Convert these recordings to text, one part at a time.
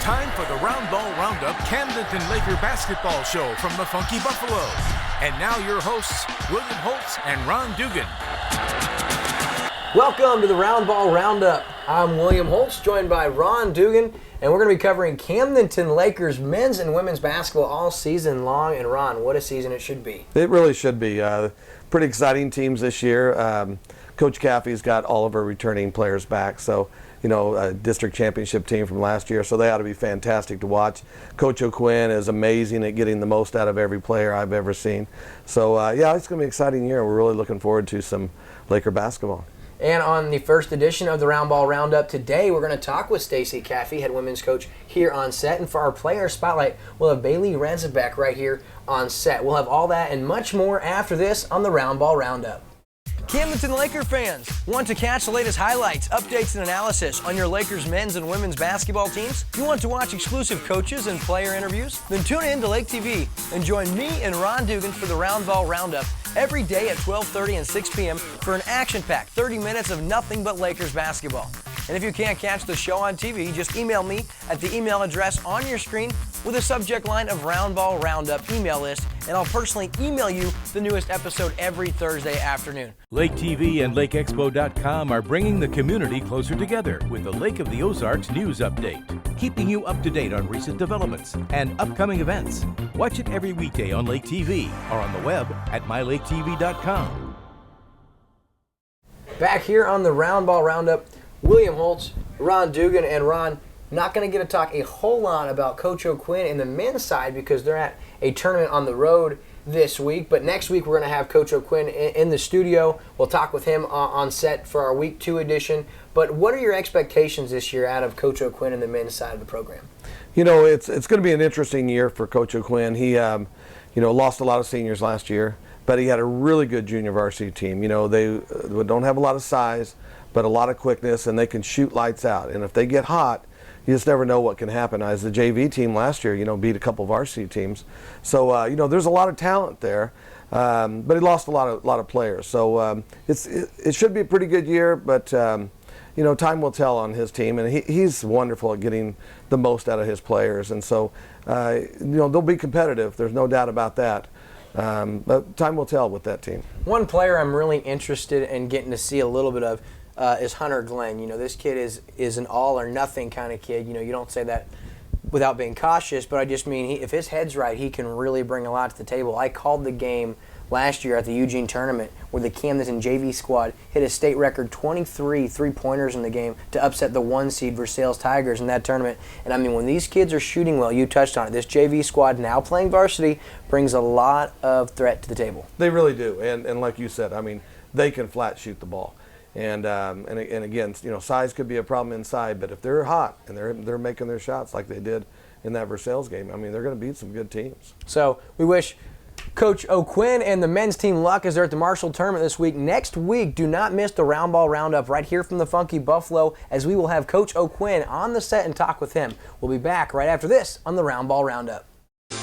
Time for the Roundball Roundup Camdenton Laker basketball show from the Funky Buffalo. And now your hosts, William Holtz and Ron Dugan. Welcome to the Roundball Roundup. I'm William Holtz, joined by Ron Dugan, and we're going to be covering Camdenton Lakers men's and women's basketball all season long. And Ron, what a season it should be. It really should be. Pretty exciting teams this year. Coach Caffey's got all of our returning players back, so a district championship team from last year, so they ought to be fantastic to watch. Coach O'Quinn is amazing at getting the most out of every player I've ever seen. So, it's going to be an exciting year. We're really looking forward to some Laker basketball. And on the first edition of the Roundball Roundup today, we're going to talk with Stacey Caffey, head women's coach, here on set. And for our player spotlight, we'll have Bailey Rezabek right here on set. We'll have all that and much more after this on the Roundball Roundup. Camdenton Laker fans, want to catch the latest highlights, updates, and analysis on your Lakers men's and women's basketball teams? You want to watch exclusive coaches and player interviews? Then tune in to Lake TV and join me and Ron Dugan for the Roundball Roundup every day at 12:30 and 6 p.m. for an action-packed 30 minutes of nothing but Lakers basketball. And if you can't catch the show on TV, just email me at the email address on your screen with a subject line of Roundball Roundup email list, and I'll personally email you the newest episode every Thursday afternoon. Lake TV and LakeExpo.com are bringing the community closer together with the Lake of the Ozarks news update, keeping you up to date on recent developments and upcoming events. Watch it every weekday on Lake TV or on the web at mylaketv.com. Back here on the Roundball Roundup, William Holtz, Ron Dugan, and Ron, not going to get to talk a whole lot about Coach O'Quinn in the men's side because they're at a tournament on the road this week. But next week we're going to have Coach O'Quinn in the studio. We'll talk with him on set for our Week 2 edition. But what are your expectations this year out of Coach O'Quinn in the men's side of the program? It's going to be an interesting year for Coach O'Quinn. He lost a lot of seniors last year, but he had a really good junior varsity team. They don't have a lot of size, but a lot of quickness, and they can shoot lights out. And if they get hot, you just never know what can happen. As the JV team last year, beat a couple varsity teams. So, there's a lot of talent there, but he lost a lot of players. So it should be a pretty good year, but time will tell on his team, and he's wonderful at getting the most out of his players. And so, they'll be competitive. There's no doubt about that. But time will tell with that team. One player I'm really interested in getting to see a little bit of is Hunter Glenn. This kid is an all or nothing kind of kid. You don't say that without being cautious, but I just mean if his head's right, he can really bring a lot to the table. I called the game last year at the Eugene tournament where the Camdenton JV squad hit a state record 23 three-pointers in the game to upset the 1 seed Versailles Tigers in that tournament. And I mean, when these kids are shooting well, you touched on it, this JV squad now playing varsity brings a lot of threat to the table. They really do, and like you said, I mean, they can flat shoot the ball. And again, size could be a problem inside, but if they're hot and they're making their shots like they did in that Versailles game, I mean, they're going to beat some good teams. So we wish Coach O'Quinn and the men's team luck as they're at the Marshall tournament this week. Next week, do not miss the Roundball Roundup right here from the Funky Buffalo, as we will have Coach O'Quinn on the set and talk with him. We'll be back right after this on the Roundball Roundup.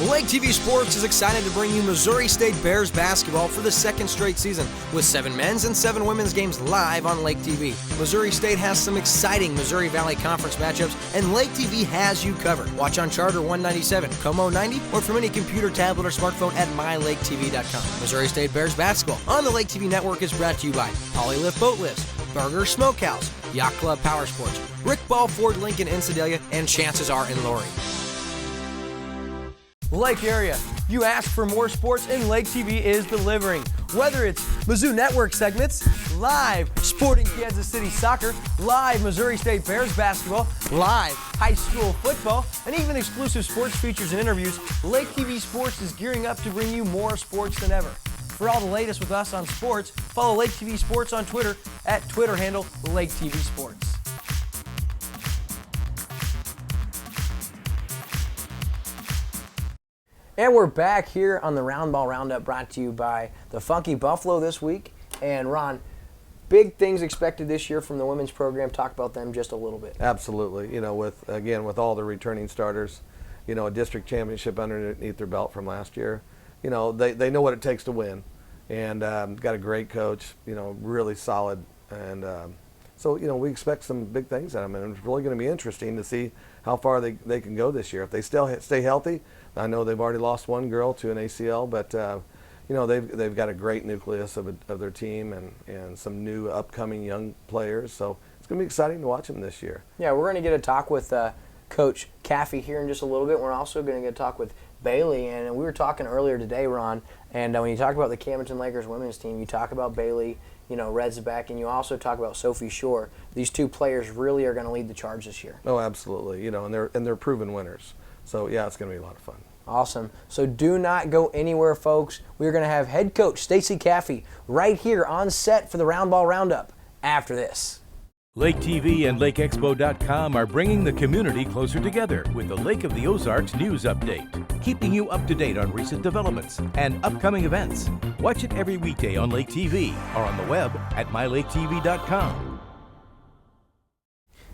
Lake TV Sports is excited to bring you Missouri State Bears basketball for the second straight season, with 7 men's and 7 women's games live on Lake TV. Missouri State has some exciting Missouri Valley Conference matchups, and Lake TV has you covered. Watch on Charter 197, Como 90, or from any computer, tablet, or smartphone at mylaketv.com. Missouri State Bears basketball on the Lake TV network is brought to you by Polylift Boat Lifts, Burger Smokehouse, Yacht Club Power Sports, Rick Ball Ford Lincoln in Sedalia, and Chances Are in Lori. Lake area, you ask for more sports and Lake TV is delivering. Whether it's Mizzou Network segments, live Sporting Kansas City soccer, live Missouri State Bears basketball, live high school football, and even exclusive sports features and interviews, Lake TV Sports is gearing up to bring you more sports than ever. For all the latest with us on sports, follow Lake TV Sports on Twitter at Twitter handle Lake TV Sports. And we're back here on the Roundball Roundup, brought to you by the Funky Buffalo this week. And Ron, big things expected this year from the women's program. Talk about them just a little bit. Absolutely. With all the returning starters, a district championship underneath their belt from last year. They know what it takes to win, and got a great coach. Really solid, and so we expect some big things out of them. And it's really going to be interesting to see how far they can go this year. If they still stay healthy, I know they've already lost one girl to an ACL, but they've got a great nucleus of their team and some new upcoming young players. So it's going to be exciting to watch them this year. Yeah, we're going to get a talk with Coach Caffey here in just a little bit. We're also going to get a talk with Bailey, and we were talking earlier today, Ron, and when you talk about the Camdenton Lakers women's team, you talk about Bailey, Redzbeck, and you also talk about Sophie Shore. These two players really are going to lead the charge this year. Oh, absolutely. And they're proven winners. So yeah, it's going to be a lot of fun. Awesome. So do not go anywhere, folks. We're going to have head coach Stacey Caffey right here on set for the Roundball Roundup after this. Lake TV and LakeExpo.com are bringing the community closer together with the Lake of the Ozarks news update, keeping you up to date on recent developments and upcoming events. Watch it every weekday on Lake TV or on the web at MyLakeTV.com.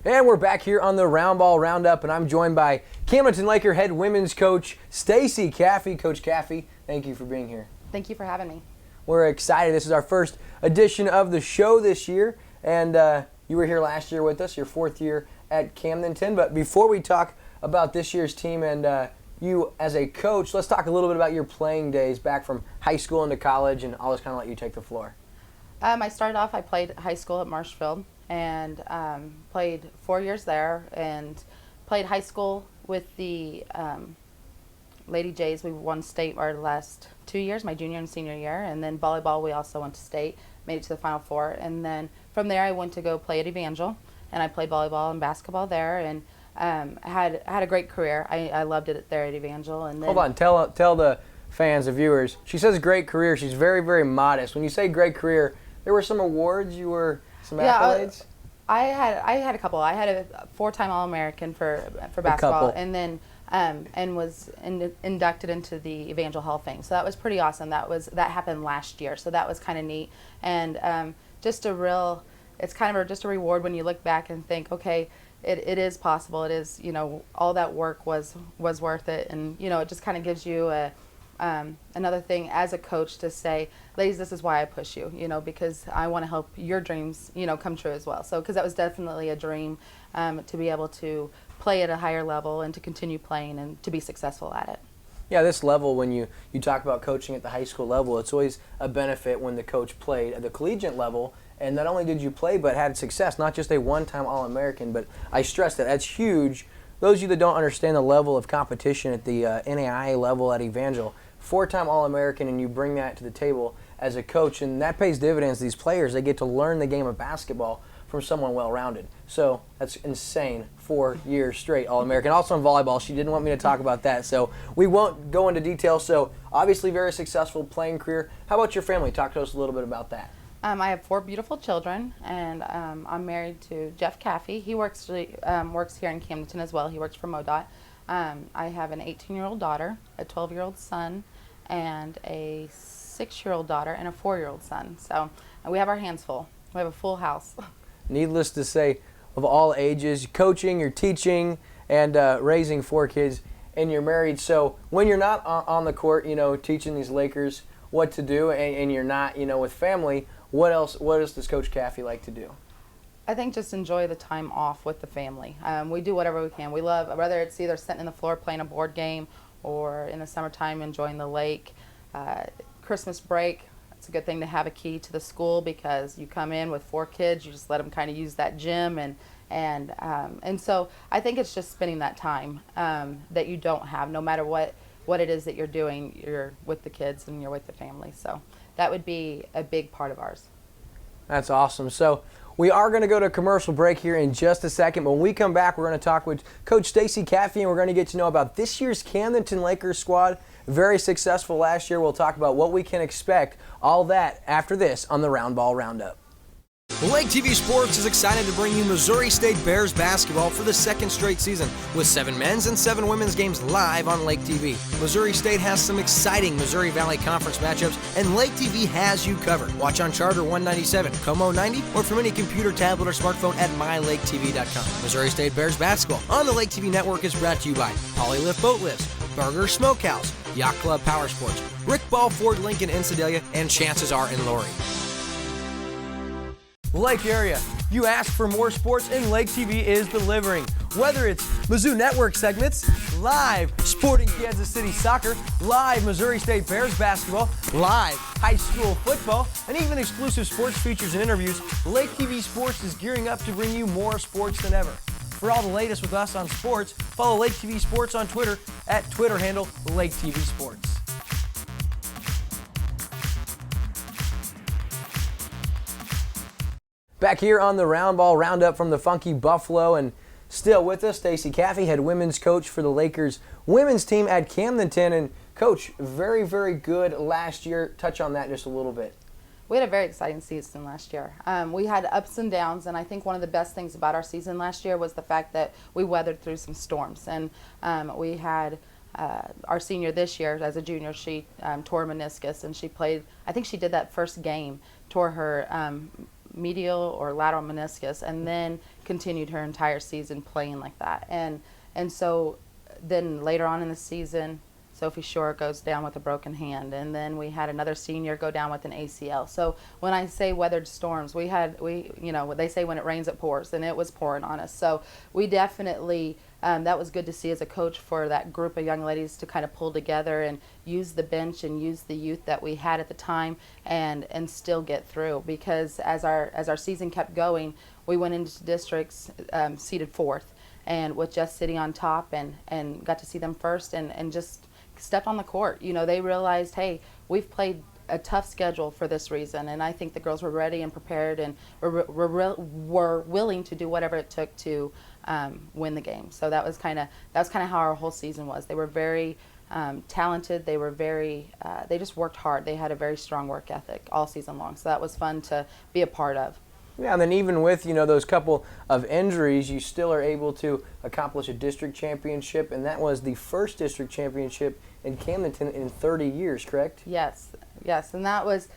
And we're back here on the Roundball Roundup, and I'm joined by Camdenton Laker head women's coach Stacey Caffey. Coach Caffey, thank you for being here. Thank you for having me. We're excited. This is our first edition of the show this year, and you were here last year with us, your fourth year at Camdenton. But before we talk about this year's team and you as a coach, let's talk a little bit about your playing days back from high school into college, and I'll just kind of let you take the floor. I started off, I played high school at Marshfield and played 4 years there and played high school with the Lady Jays. We won state our last 2 years, my junior and senior year, and then volleyball we also went to state, made it to the Final Four, and then from there I went to go play at Evangel, and I played volleyball and basketball there, and had a great career. I loved it there at Evangel. And then, hold on, tell the fans, the viewers. She says great career. She's very, very modest. When you say great career, there were some awards. Some accolades. I had a couple. I had a 4-time All-American for basketball, and then and was inducted into the Evangel Hall of Fame. So that was pretty awesome. That happened last year. So that was kind of neat, and it's kind of just a reward when you look back and think, okay, it is possible. It is, all that work was worth it, and it just kind of gives you another thing as a coach to say, ladies, this is why I push you, because I want to help your dreams, come true as well. So, because that was definitely a dream to be able to play at a higher level and to continue playing and to be successful at it. Yeah, this level, when you talk about coaching at the high school level, it's always a benefit when the coach played at the collegiate level, and not only did you play but had success, not just a one-time All-American, but I stress that's huge. Those of you that don't understand the level of competition at the NAIA level at Evangel, 4-time All-American, and you bring that to the table as a coach, and that pays dividends to these players. They get to learn the game of basketball from someone well-rounded. So that's insane. 4 years straight All-American. Also in volleyball, she didn't want me to talk about that, so we won't go into detail. So obviously very successful playing career. How about your family? Talk to us a little bit about that. I have 4 beautiful children, and I'm married to Jeff Caffey. He works here in Camdenton as well. He works for MoDOT. I have an 18-year-old daughter, a 12-year-old son, and a 6-year-old daughter and a 4-year-old son. So we have our hands full. We have a full house. Needless to say, of all ages, coaching, you're teaching, and raising 4 kids, and you're married. So when you're not on the court, teaching these Lakers what to do, and you're not, with family, what else does Coach Caffey like to do? I think just enjoy the time off with the family. We do whatever we can. We love, whether it's either sitting in the floor playing a board game or in the summertime enjoying the lake. Christmas break, it's a good thing to have a key to the school because you come in with 4 kids, you just let them kind of use that gym, and so I think it's just spending that time that you don't have, no matter what it is that you're doing. You're with the kids and you're with the family. So that would be a big part of ours. That's awesome. So we are going to go to a commercial break here in just a second. But when we come back, we're going to talk with Coach Stacey Caffey, and we're going to get to know about this year's Camdenton Lakers squad. Very successful last year. We'll talk about what we can expect. All that after this on the Roundball Roundup. Lake TV Sports is excited to bring you Missouri State Bears basketball for the 2nd straight season with 7 men's and 7 women's games live on Lake TV. Missouri State has some exciting Missouri Valley Conference matchups, and Lake TV has you covered. Watch on Charter 197, Como 90, or from any computer, tablet, or smartphone at MyLakeTV.com. Missouri State Bears basketball on the Lake TV network is brought to you by Polylift Boat Lifts, Burger Smokehouse, Yacht Club Power Sports, Rick Ball Ford Lincoln in Sedalia, and Chances Are in Lori. Lake area. You ask for more sports and Lake TV is delivering. Whether it's Mizzou Network segments, live Sporting Kansas City soccer, live Missouri State Bears basketball, live high school football, and even exclusive sports features and interviews, Lake TV Sports is gearing up to bring you more sports than ever. For all the latest with us on sports, follow Lake TV Sports on Twitter at Twitter handle Lake TV Sports. Back here on the Roundball Roundup from the Funky Buffalo, and still with us, Stacey Caffey, head women's coach for the Lakers women's team at Camdenton. And Coach, very, very good last year. Touch on that just a little bit. We had a very exciting season last year. We had ups and downs, and I think one of the best things about our season last year was the fact that we weathered through some storms. And we had our senior this year, as a junior, she tore her meniscus, and she played, I think she did that first game, tore her medial or lateral meniscus, and then continued her entire season playing like that. And so then later on in the season, Sophie Shore goes down with a broken hand, and then we had another senior go down with an ACL. So when I say weathered storms, we you know, they say when it rains it pours, and it was pouring on us. So we definitely, that was good to see as a coach for that group of young ladies to kind of pull together and use the bench and use the youth that we had at the time and still get through. Because as our season kept going, we went into districts seeded fourth, and with just sitting on top and got to see them first and just stepped on the court. You know, they realized, hey, we've played a tough schedule for this reason, and I think the girls were ready and prepared and were willing to do whatever it took to win the game. So that was kind of how our whole season was. They were very talented. They were very they just worked hard. They had a very strong work ethic all season long. So that was fun to be a part of. Yeah, and then even with, you know, those couple of injuries, you still are able to accomplish a district championship, and that was the first district championship in Camdenton in 30 years, correct? Yes, and that was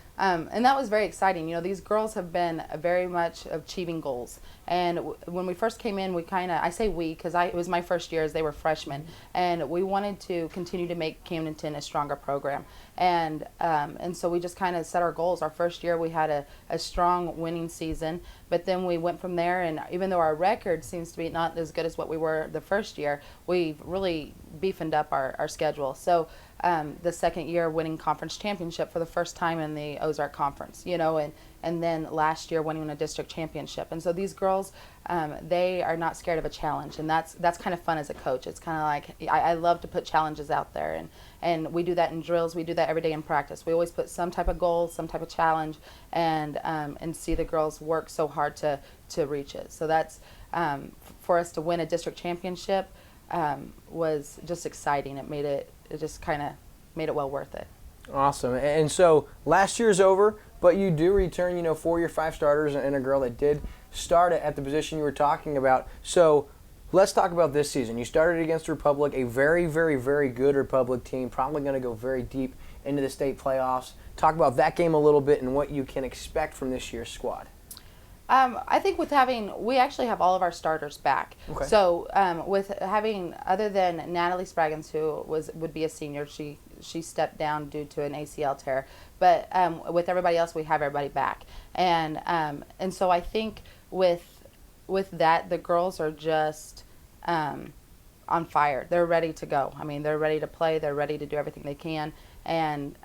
very exciting. You know, these girls have been very much achieving goals. And when we first came in, I say we because it was my first year as they were freshmen, and we wanted to continue to make Camdenton a stronger program. And so we just kind of set our goals. Our first year we had a strong winning season, but then we went from there, and even though our record seems to be not as good as what we were the first year, we've really beefed up our schedule. So the second year winning conference championship for the first time in the Ozark Conference, you know, and then last year winning a district championship. And so these girls, they are not scared of a challenge, and that's kind of fun as a coach. It's kind of like, I love to put challenges out there, and we do that in drills. We do that every day in practice. We always put some type of goal, some type of challenge, and see the girls work so hard to reach it. So that's, for us to win a district championship was just exciting. It just kind of made it well worth it. Awesome. And so last year's over, but you do return, you know, 4 of your 5 starters and a girl that did start at the position you were talking about. So let's talk about this season. You started against Republic, a very, very, very good Republic team, probably going to go very deep into the state playoffs. Talk about that game a little bit and what you can expect from this year's squad. I think we actually have all of our starters back. Okay. So with having, other than Natalie Spraggins, who would be a senior, she stepped down due to an ACL tear. But with everybody else, we have everybody back. And so I think with that, the girls are just on fire. They're ready to go. I mean, they're ready to play. They're ready to do everything they can. And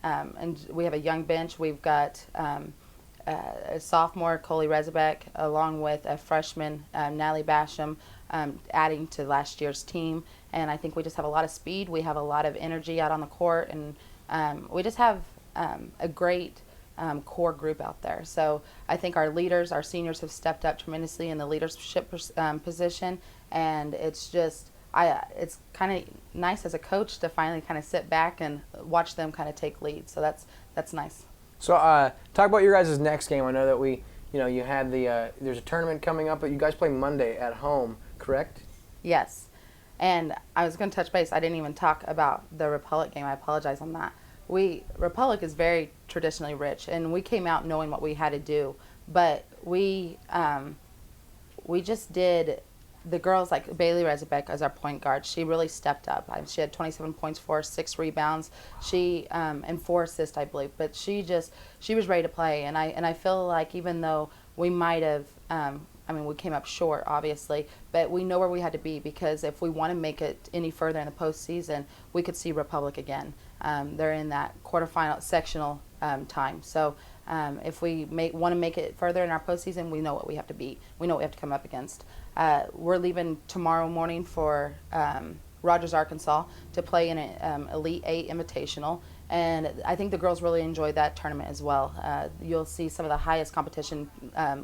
we have a young bench. We've got a sophomore, Coley Rezabek, along with a freshman, Natalie Basham, adding to last year's team. And I think we just have a lot of speed. We have a lot of energy out on the court, and we just have a great core group out there. So I think our leaders, our seniors, have stepped up tremendously in the leadership position, and it's just it's kind of nice as a coach to finally kind of sit back and watch them kind of take lead. So that's nice. So talk about your guys' next game. I know that you had there's a tournament coming up, but you guys play Monday at home, correct? Yes. And I was going to touch base. I didn't even talk about the Republic game. I apologize on that. Republic is very traditionally rich, and we came out knowing what we had to do. But we just did. The girls, like Bailey Rezabek as our point guard, she really stepped up. She had 27 points for us, 6 rebounds, and 4 assists, I believe. But she was ready to play, and I feel like even though we might have, we came up short, obviously, but we know where we had to be, because if we want to make it any further in the postseason, we could see Republic again. They're in that quarterfinal sectional time. So if we want to make it further in our postseason, we know what we have to beat. We know what we have to come up against. We're leaving tomorrow morning for Rogers, Arkansas, to play in an Elite 8 Invitational. And I think the girls really enjoyed that tournament as well. You'll see some of the highest competition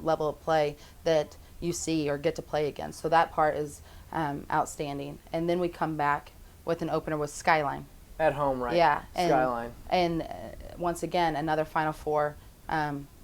level of play that you see or get to play against. So that part is outstanding. And then we come back with an opener with Skyline. At home, right? Yeah. Skyline. And once again, another Final Four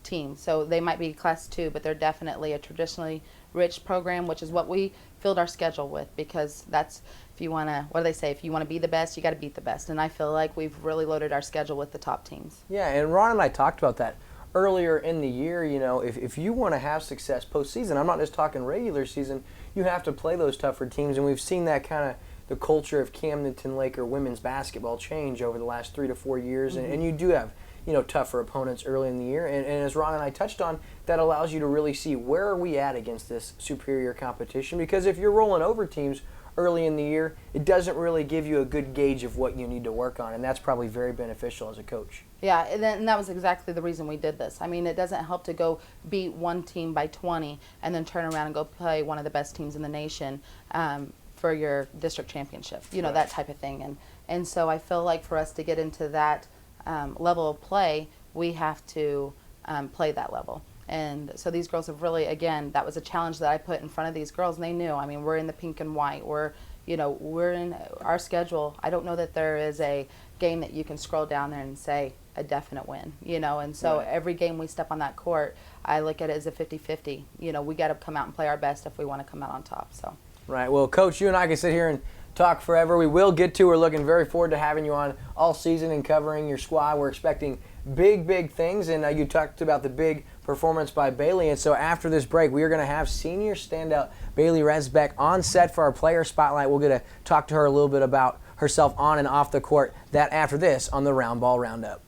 team. So they might be Class 2, but they're definitely a traditionally rich program, which is what we filled our schedule with, because that's, if you want to, what do they say, if you want to be the best, you got to beat the best. And I feel like we've really loaded our schedule with the top teams. Yeah, and Ron and I talked about that earlier in the year. You know, if you want to have success postseason, I'm not just talking regular season, you have to play those tougher teams. And we've seen that kind of the culture of Camdenton Laker women's basketball change over the last 3 to 4 years. Mm-hmm. and you do have, you know, tougher opponents early in the year. And as Ron and I touched on, that allows you to really see where are we at against this superior competition. Because if you're rolling over teams early in the year, it doesn't really give you a good gauge of what you need to work on. And that's probably very beneficial as a coach. Yeah, and that was exactly the reason we did this. I mean, it doesn't help to go beat one team by 20 and then turn around and go play one of the best teams in the nation for your district championship, you know, right. That type of thing. And so I feel like for us to get into that level of play, we have to play that level. And so these girls have really, again, that was a challenge that I put in front of these girls, and they knew. I mean, we're in the pink and white. We're in our schedule. I don't know that there is a game that you can scroll down there and say a definite win, you know. And so every game we step on that court, I look at it as a 50-50. You know, we got to come out and play our best if we want to come out on top. So. Right. Well, Coach, you and I can sit here and talk forever. We will get to. We're looking very forward to having you on all season and covering your squad. We're expecting big things, and you talked about the big performance by Bailey. And so after this break, we are going to have senior standout Bailey Resbeck on set for our player spotlight. We'll get to talk to her a little bit about herself on and off the court. That after this on the Roundball Roundup.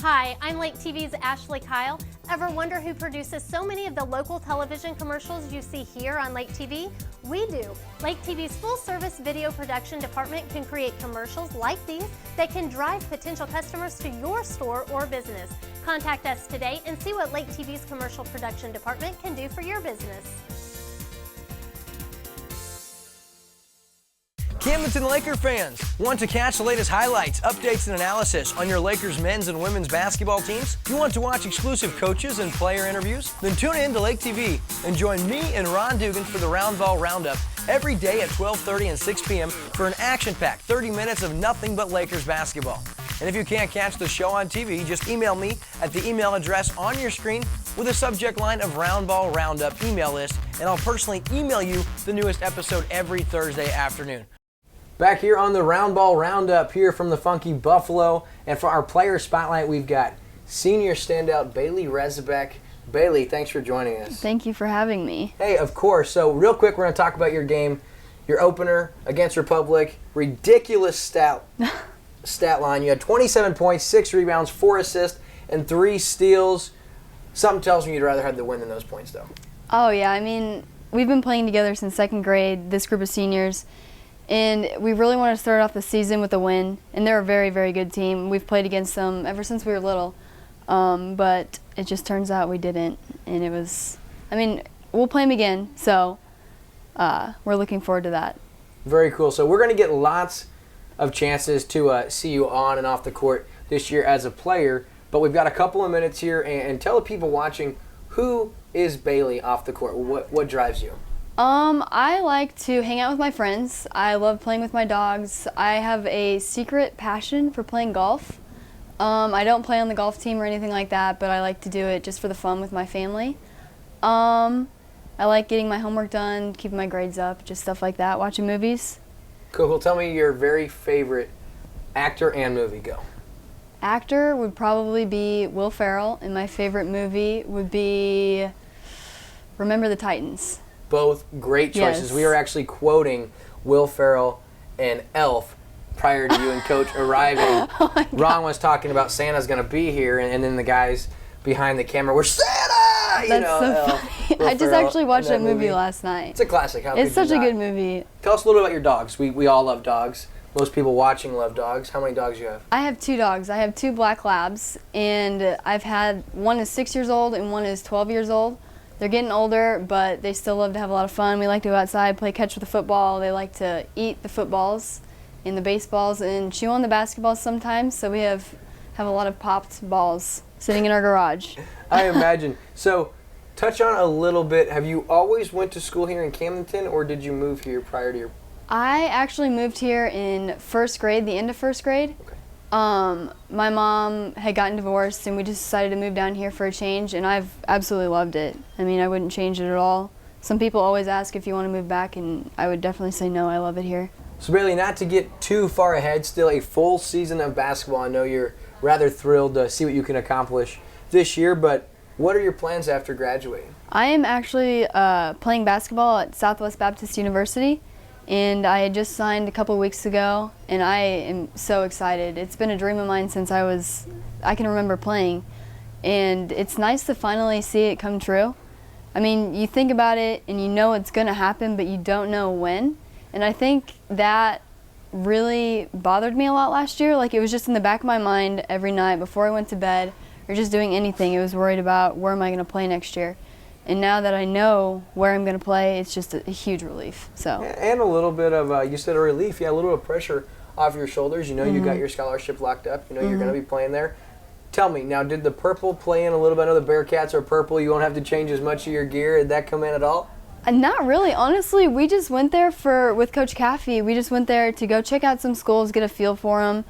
Hi, I'm Lake TV's Ashley Kyle. Ever wonder who produces so many of the local television commercials you see here on Lake TV? We do. Lake TV's full-service video production department can create commercials like these that can drive potential customers to your store or business. Contact us today and see what Lake TV's commercial production department can do for your business. Camdenton Laker fans, want to catch the latest highlights, updates, and analysis on your Lakers men's and women's basketball teams? You want to watch exclusive coaches and player interviews? Then tune in to Lake TV and join me and Ron Dugan for the Roundball Roundup every day at 12:30 and 6 p.m. for an action-packed 30 minutes of nothing but Lakers basketball. And if you can't catch the show on TV, just email me at the email address on your screen with a subject line of Roundball Roundup email list, and I'll personally email you the newest episode every Thursday afternoon. Back here on the Roundball Roundup here from the Funky Buffalo. And for our player spotlight, we've got senior standout Bailey Resbeck. Bailey, thanks for joining us. Thank you for having me. Hey, of course. So real quick, we're going to talk about your game, your opener against Republic. Ridiculous stat line. You had 27 points, 6 rebounds, 4 assists, and 3 steals. Something tells me you'd rather have the win than those points, though. Oh, yeah. I mean, we've been playing together since 2nd grade, this group of seniors. And we really want to start off the season with a win. And they're a very, very good team. We've played against them ever since we were little. But it just turns out we didn't. And it was, I mean, we'll play them again. So we're looking forward to that. Very cool. So we're going to get lots of chances to see you on and off the court this year as a player. But we've got a couple of minutes here. And tell the people watching, who is Bailey off the court? What drives you? I like to hang out with my friends. I love playing with my dogs. I have a secret passion for playing golf. I don't play on the golf team or anything like that, but I like to do it just for the fun with my family. I like getting my homework done, keeping my grades up, just stuff like that, watching movies. Cool. Tell me your very favorite actor and movie. Go. Actor would probably be Will Ferrell, and my favorite movie would be Remember the Titans. Both great choices. Yes. We are actually quoting Will Ferrell and Elf prior to you and Coach arriving. Ron was talking about Santa's going to be here, and then the guys behind the camera were Santa! That's so funny. I just actually watched that movie last night. It's a classic. How It's could you such a not? good movie. Tell us a little about your dogs. We all love dogs. Most people watching love dogs. How many dogs do you have? I have 2 dogs. I have 2 black labs, and I've had one is 6 years old and one is 12 years old. They're getting older, but they still love to have a lot of fun. We like to go outside, play catch with the football. They like to eat the footballs and the baseballs and chew on the basketballs sometimes. So we have a lot of popped balls sitting in our garage. I imagine. So, touch on a little bit. Have you always went to school here in Camdenton, or did you move here prior to your? I actually moved here in first grade, the end of first grade. Okay. My mom had gotten divorced, and we just decided to move down here for a change, and I've absolutely loved it. I mean, I wouldn't change it at all. Some people always ask if you want to move back, and I would definitely say no. I love it here. So, Bailey, not to get too far ahead, still a full season of basketball. I know you're rather thrilled to see what you can accomplish this year, but what are your plans after graduating? I am actually playing basketball at Southwest Baptist University, and I had just signed a couple weeks ago, and I am so excited. It's been a dream of mine since I can remember playing, and it's nice to finally see it come true. I mean, you think about it, and you know it's going to happen, but you don't know when, and I think that really bothered me a lot last year. Like, it was just in the back of my mind every night before I went to bed or just doing anything. It was worried about where am I going to play next year. And now that I know where I'm going to play, it's just a huge relief. So. And a little bit of, you said a relief, yeah, a little bit of pressure off your shoulders. You know you got your scholarship locked up. You know you're going to be playing there. Tell me, now, did the purple play in a little bit? I know the Bearcats are purple. You won't have to change as much of your gear. Did that come in at all? Not really. Honestly, we just went there with Coach Caffey. We just went there to go check out some schools, get a feel for them.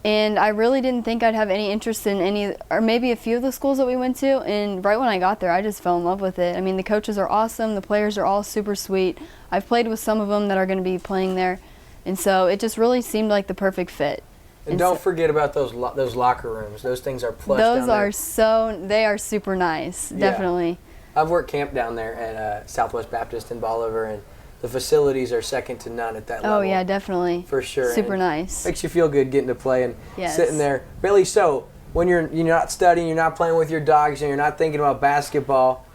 And I really didn't think I'd have any interest in any, or maybe a few of the schools that we went to. And right when I got there, I just fell in love with it. I mean, the coaches are awesome. The players are all super sweet. I've played with some of them that are going to be playing there. And so it just really seemed like the perfect fit. And don't forget about those locker rooms. Those things are plush down there. They are super nice, definitely. Yeah. I've worked camp down there at Southwest Baptist in Bolivar, and the facilities are second to none at that level. Oh, yeah, definitely. For sure. Super and nice. Makes you feel good getting to play and sitting there. Bailey, so when you're not studying, you're not playing with your dogs, and you're not thinking about basketball,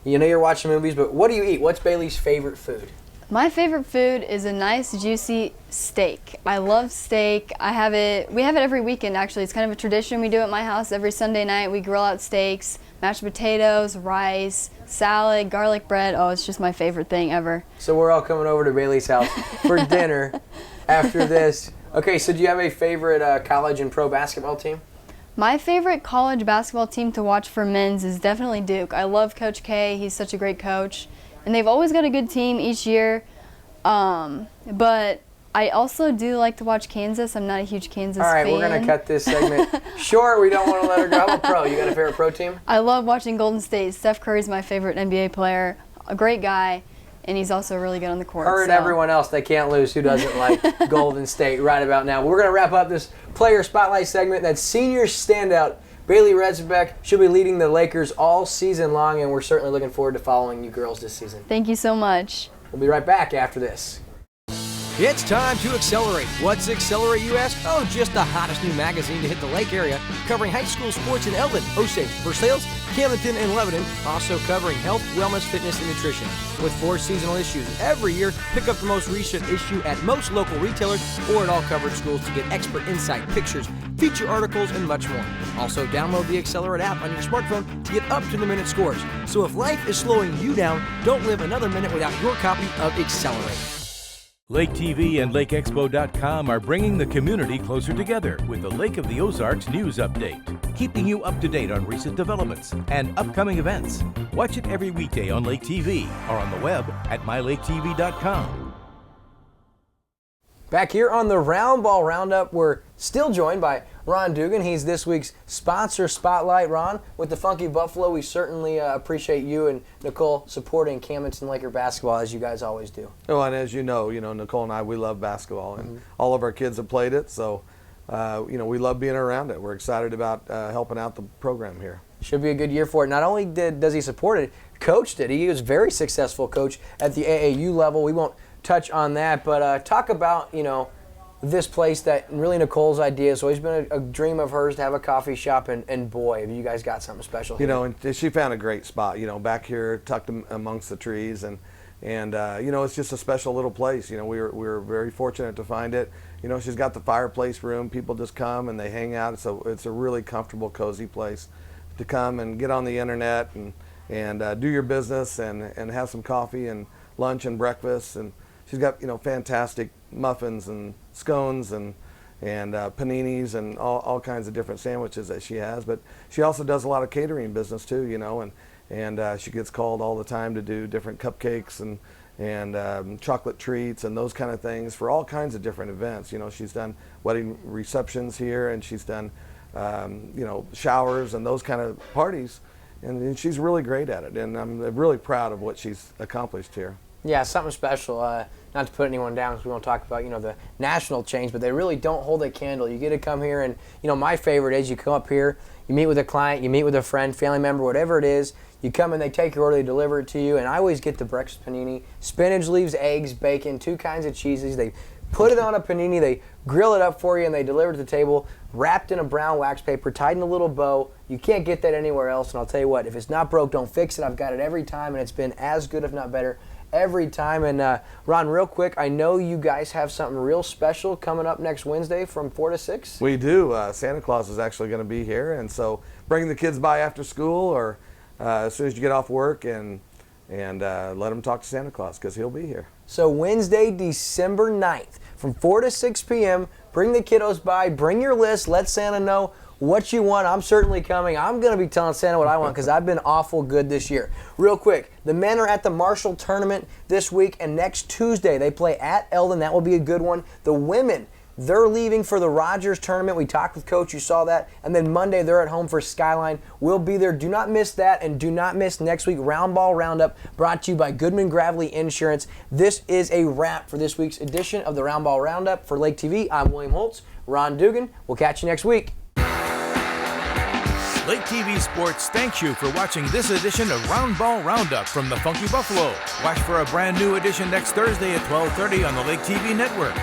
you know you're watching movies, but what do you eat? What's Bailey's favorite food? My favorite food is a nice, juicy steak. I love steak. We have it every weekend, actually. It's kind of a tradition we do at my house. Every Sunday night, we grill out steaks, mashed potatoes, rice, salad, garlic bread. Oh, it's just my favorite thing ever. So we're all coming over to Bailey's house for dinner after this. Okay, so do you have a favorite college and pro basketball team? My favorite college basketball team to watch for men's is definitely Duke. I love Coach K. He's such a great coach. And they've always got a good team each year. But I also do like to watch Kansas. I'm not a huge Kansas fan. All right, we're going to cut this segment short. We don't want to let her go. I'm a pro. You got a favorite pro team? I love watching Golden State. Steph Curry's my favorite NBA player. A great guy, and he's also really good on the court. Her and everyone else, they can't lose. Who doesn't like Golden State right about now? We're going to wrap up this player spotlight segment. That senior standout, Bailey Rezebeck. She'll be leading the Lakers all season long, and we're certainly looking forward to following you girls this season. Thank you so much. We'll be right back after this. It's time to accelerate. What's Accelerate, you ask? Oh, just the hottest new magazine to hit the Lake area, covering high school sports in Eldon, Osage, Versailles, Camdenton, and Lebanon, also covering health, wellness, fitness, and nutrition. With 4 seasonal issues every year, pick up the most recent issue at most local retailers or at all covered schools to get expert insight, pictures, feature articles, and much more. Also, download the Accelerate app on your smartphone to get up-to-the-minute scores. So if life is slowing you down, don't live another minute without your copy of Accelerate. Lake TV and LakeExpo.com are bringing the community closer together with the Lake of the Ozarks news update, keeping you up to date on recent developments and upcoming events. Watch it every weekday on Lake TV or on the web at mylaketv.com. Back here on the Roundball Roundup, we're still joined by Ron Dugan. He's this week's sponsor spotlight. Ron, with the Funky Buffalo, we certainly appreciate you and Nicole supporting Camdenton Laker basketball, as you guys always do. Oh, and as you know, Nicole and I, we love basketball, and all of our kids have played it, so we love being around it. We're excited about helping out the program here. Should be a good year for it. Not only does he support it, coached it. He was a very successful coach at the AAU level. We won't touch on that, but talk about, this place that really Nicole's idea. It's always been a dream of hers to have a coffee shop, and boy, have you guys got something special here. You know, and she found a great spot, you know, back here tucked amongst the trees, and you know, it's just a special little place. You know, we were very fortunate to find it. You know, she's got the fireplace room. People just come and they hang out. So it's a really comfortable, cozy place to come and get on the internet and do your business and have some coffee and lunch and breakfast. And she's got, you know, fantastic muffins and scones and paninis and all kinds of different sandwiches that she has. But she also does a lot of catering business too, you know, and she gets called all the time to do different cupcakes and chocolate treats and those kind of things for all kinds of different events. You know, she's done wedding receptions here, and she's done you know, showers and those kind of parties, and she's really great at it, and I'm really proud of what she's accomplished here. Yeah, something special. Not to put anyone down, because we won't talk about, you know, the national chains, but they really don't hold a candle. You get to come here, and, you know, my favorite is you come up here, you meet with a client, you meet with a friend, family member, whatever it is. You come and they take your order, they deliver it to you, and I always get the breakfast panini. Spinach leaves, eggs, bacon, 2 kinds of cheeses. They put it on a panini, they grill it up for you, and they deliver it to the table, wrapped in a brown wax paper, tied in a little bow. You can't get that anywhere else, and I'll tell you what, if it's not broke, don't fix it. I've got it every time, and it's been as good, if not better, every time. And Ron, real quick, I know you guys have something real special coming up next Wednesday from 4 to 6. We do. Santa Claus is actually going to be here, and so bring the kids by after school or as soon as you get off work and let them talk to Santa Claus, because he'll be here. So Wednesday, December 9th, from 4 to 6 p.m., bring the kiddos by, bring your list, let Santa know what you want. I'm certainly coming. I'm going to be telling Santa what I want, because I've been awful good this year. Real quick, the men are at the Marshall tournament this week, and next Tuesday they play at Eldon. That will be a good one. The women, they're leaving for the Rogers tournament. We talked with Coach, you saw that. And then Monday, they're at home for Skyline. We'll be there. Do not miss that, and do not miss next week Roundball Roundup, brought to you by Goodman Gravely Insurance. This is a wrap for this week's edition of the Roundball Roundup. For Lake TV, I'm William Holtz. Ron Dugan. We'll catch you next week. Lake TV Sports thanks you for watching this edition of Roundball Roundup from the Funky Buffalo. Watch for a brand new edition next Thursday at 12:30 on the Lake TV network.